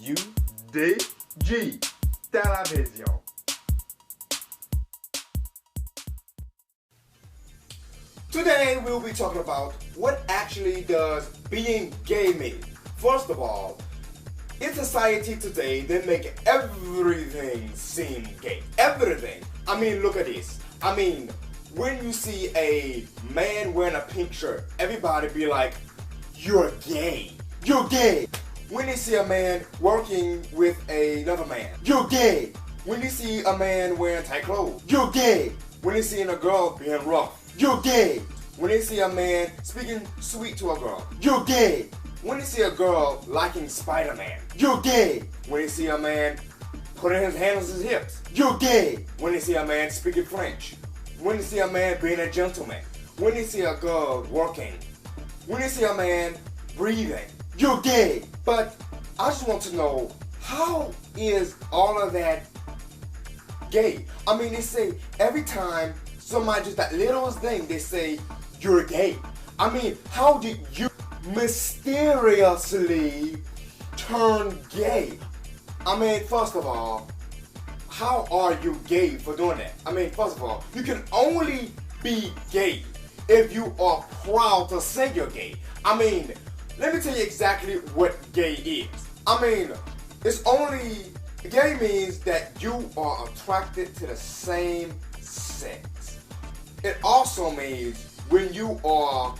UDG Television. Today we'll be talking about what actually does being gay mean. First of all, in society today, they make everything seem gay. Everything. I mean, look at this. I mean, when you see a man wearing a pink shirt, everybody be like, you're gay. You're gay. When you see a man working with another man, you're gay. When you see a man wearing tight clothes, you're gay. When you see a girl being rough, you're gay. When you see a man speaking sweet to a girl, you're gay. When you see a girl liking Spider-Man, you're gay. When you see a man putting his hands on his hips, you're gay. When you see a man speaking French, when you see a man being a gentleman, when you see a girl working, when you see a man breathing, you're gay. But I just want to know, how is all of that gay? I mean, they say every time somebody does that little thing, they say, you're gay. I mean, how did you mysteriously turn gay? I mean, first of all, how are you gay for doing that? I mean, first of all, you can only be gay if you are proud to say you're gay. I mean, let me tell you exactly what gay is. I mean, gay means that you are attracted to the same sex. It also means when you are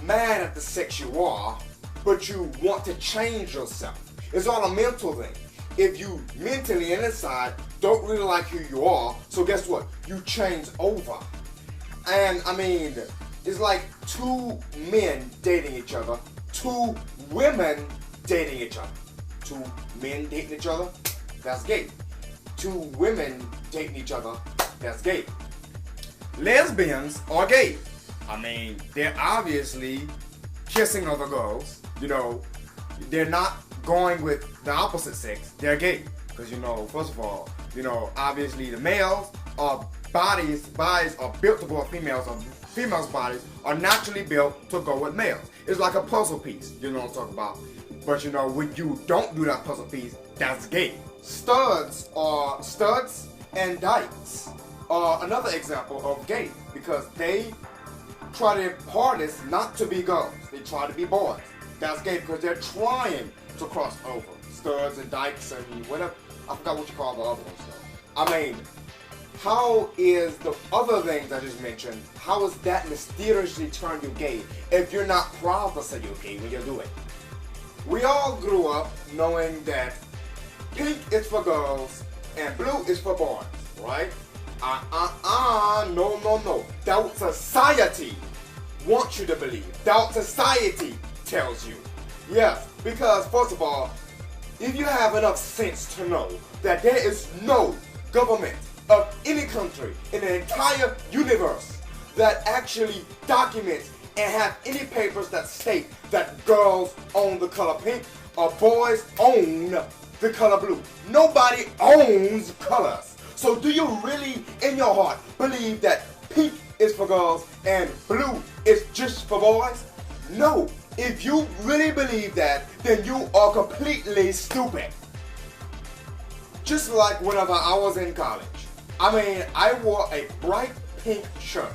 mad at the sex you are, but you want to change yourself. It's all a mental thing. If you mentally and inside don't really like who you are, so guess what? You change over. And I mean, it's like two men dating each other, two women dating each other. Two men dating each other, that's gay. Two women dating each other, that's gay. Lesbians are gay. I mean, they're obviously kissing other girls. You know, they're not going with the opposite sex. They're gay. Because, you know, first of all, you know, obviously the males are bodies are built to go with females, or females' bodies are naturally built to go with males. It's like a puzzle piece, you know what I'm talking about. But you know, when you don't do that puzzle piece, that's gay. Studs and dykes are another example of gay, because they try their hardest not to be girls. They try to be boys. That's gay because they're trying to cross over. Studs and dykes and whatever. I forgot what you call the other ones though. I mean, how is the other things I just mentioned, how is that mysteriously turn you gay if you're not proud to say you're gay when you do it? We all grew up knowing that pink is for girls and blue is for boys, right? No. That's what society wants you to believe. That's what society tells you. Yes, because first of all, if you have enough sense to know that there is no government of any country in the entire universe that actually documents and have any papers that state that girls own the color pink or boys own the color blue. Nobody owns colors. So do you really, in your heart, believe that pink is for girls and blue is just for boys? No. If you really believe that, then you are completely stupid. Just like whenever I was in college. I mean, I wore a bright pink shirt.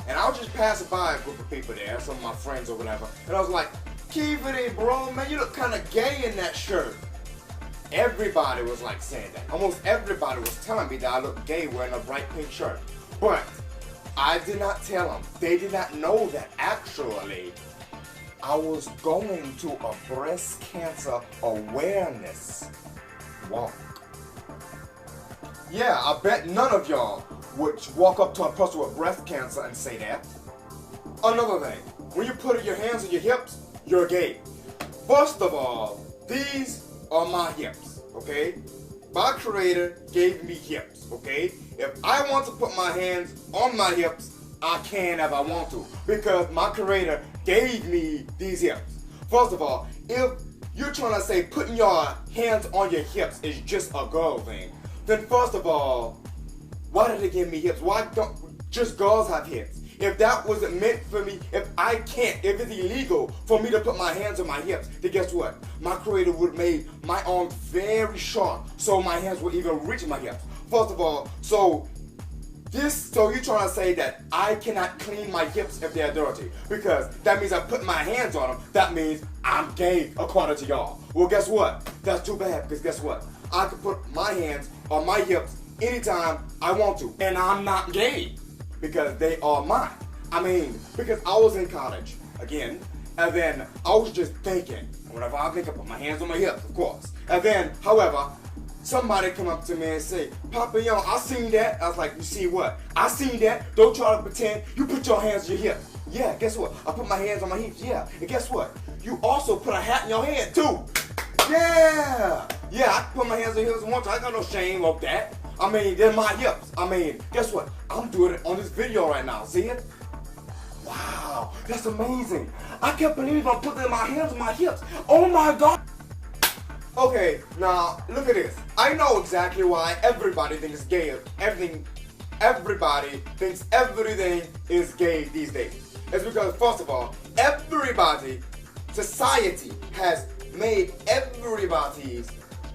And I was just passing by a group of people there, some of my friends or whatever. And I was like, Keevity, bro, man, you look kind of gay in that shirt. Everybody was like saying that. Almost everybody was telling me that I looked gay wearing a bright pink shirt. But I did not tell them. They did not know that actually I was going to a breast cancer awareness walk. Yeah, I bet none of y'all would walk up to a person with breast cancer and say that. Another thing, when you put your hands on your hips, you're gay. First of all, these are my hips, okay? My creator gave me hips, okay? If I want to put my hands on my hips, I can if I want to, because my creator gave me these hips. First of all, if you're trying to say putting your hands on your hips is just a girl thing, then first of all, why did they give me hips? Why don't just girls have hips? If that wasn't meant for me, if it's illegal for me to put my hands on my hips, then guess what? My creator would have made my arms very short so my hands would even reach my hips. First of all, so you're trying to say that I cannot clean my hips if they're dirty, because that means I put my hands on them. That means I'm gay according to y'all. Well, guess what? That's too bad, because guess what? I can put my hands on my hips anytime I want to, and I'm not gay because they are mine. I mean, because I was in college again, and then I was just thinking, whenever I think, I put my hands on my hips, of course. And then, however, somebody come up to me and say, Papa Young, I seen that. I was like, you see what? I seen that. Don't try to pretend. You put your hands on your hips. Yeah, guess what? I put my hands on my hips. Yeah, and guess what? You also put a hat in your head too. Yeah, I put my hands on your hips once. I ain't got no shame of that. I mean, they're my hips. I mean, guess what? I'm doing it on this video right now. See it? Wow, that's amazing. I can't believe I'm putting my hands on my hips. Oh my God. Okay, now look at this. I know exactly why everybody thinks gay. Everybody thinks everything is gay these days. It's because, first of all, society has made everybody's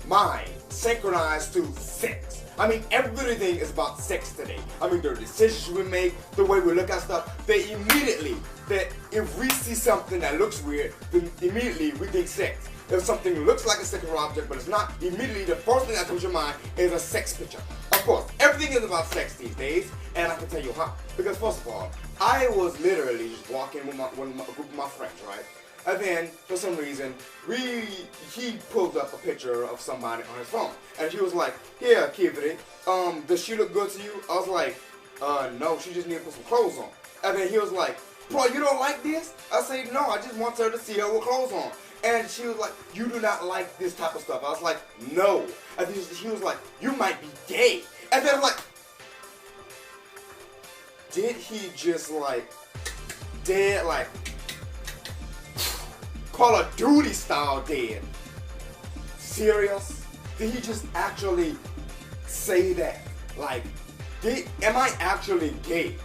mind synchronized to sex. I mean, everything is about sex today. I mean, the decisions we make, the way we look at stuff, that if we see something that looks weird, then immediately we think sex. If something looks like a sexual object, but it's not, immediately the first thing that comes to your mind is a sex picture. Of course, everything is about sex these days, and I can tell you how. Because first of all, I was literally walking with a group of my friends, right? And then, for some reason, he pulled up a picture of somebody on his phone. And he was like, "Here, Kivity, does she look good to you?" I was like, no, she just need to put some clothes on." And then he was like, "Bro, you don't like this?" I said, "No, I just want her to see her with clothes on." And she was like, "You do not like this type of stuff." I was like, "No." And he was like, "You might be gay." And then I'm like, did he just dead, Call of Duty style dead? Serious? Did he just actually say that? Am I actually gay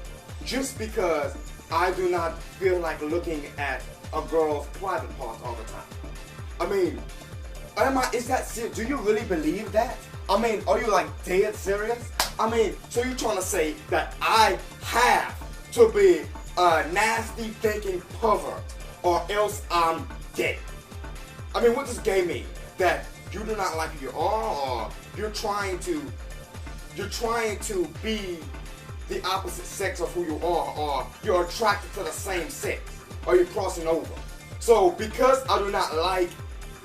just because I do not feel like looking at a girl's private parts all the time? I mean, is that serious? Do you really believe that? I mean, are you dead serious? I mean, so you're trying to say that I have to be a nasty thinking pervert or else I'm gay? I mean, what does gay mean? That you do not like who you are, or you're trying to be the opposite sex of who you are, or you're attracted to the same sex, or you're crossing over. So because I do not like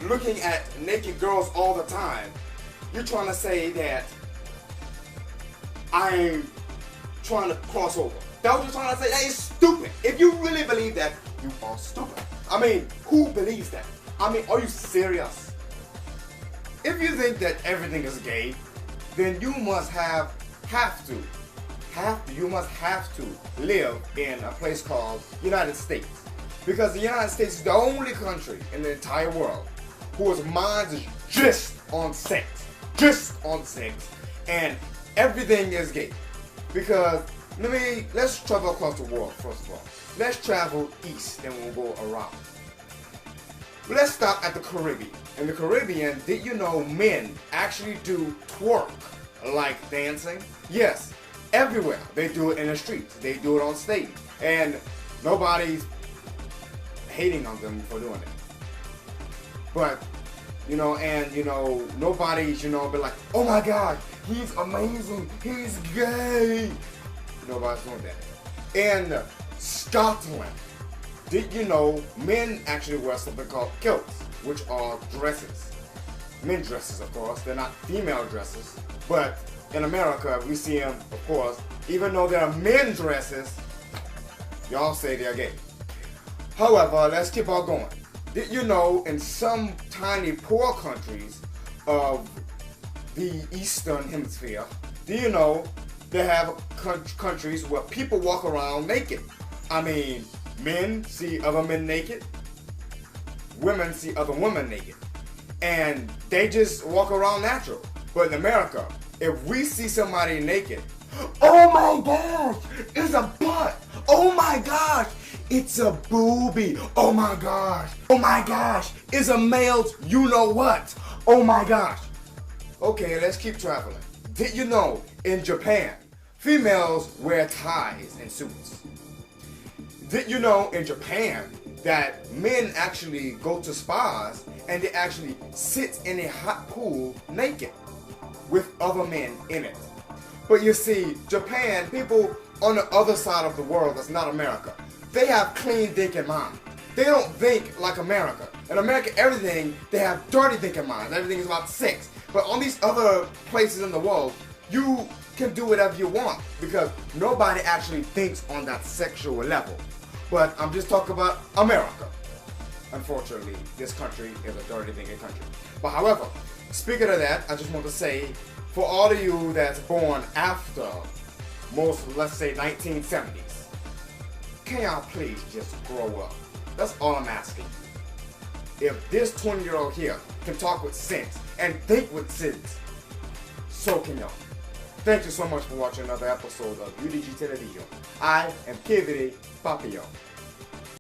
looking at naked girls all the time, you're trying to say that I'm trying to cross over. That's what you're trying to say? That is stupid. If you really believe that, you are stupid. I mean, who believes that? I mean, are you serious? If you think that everything is gay, then you must you must have to live in a place called United States. Because the United States is the only country in the entire world whose minds is just on sex. And everything is gay. Because, let's travel across the world first of all. Let's travel east and we'll go around. Let's stop at the Caribbean. In the Caribbean, did you know men actually do twerk like dancing? Yes, everywhere. They do it in the streets. They do it on stage. And nobody's hating on them for doing it. But, nobody's, be like, "Oh my God, he's amazing, he's gay." Nobody's doing that. In Scotland, did you know men actually wear something called kilts, which are dresses? Men dresses, of course. They're not female dresses. But in America, we see them, of course, even though they're men dresses, y'all say they're gay. However, let's keep on going. Did you know in some tiny poor countries of the Eastern Hemisphere, do you know they have countries where people walk around naked? I mean, men see other men naked, women see other women naked, and they just walk around natural. But in America, if we see somebody naked, "Oh my God, it's a butt! Oh my gosh, it's a booby. Oh my gosh. Oh my gosh, it's a male's you know what. Oh my gosh. Okay, let's keep traveling. Did you know in Japan, females wear ties and suits? Did you know in Japan that men actually go to spas and they actually sit in a hot pool naked with other men in it? But you see, Japan, people on the other side of the world that's not America, they have clean thinking minds. They don't think like America. In America, everything, they have dirty thinking minds. Everything is about sex. But on these other places in the world, you can do whatever you want because nobody actually thinks on that sexual level. But I'm just talking about America. Unfortunately, this country is a dirty thinking country. But however, speaking of that, I just want to say, for all of you that's born after most, let's say, 1970s, can y'all please just grow up? That's all I'm asking you. If this 20-year-old here can talk with sense and think with sense, so can y'all. Thank you so much for watching another episode of UDG Television. I am Kivity Papillon.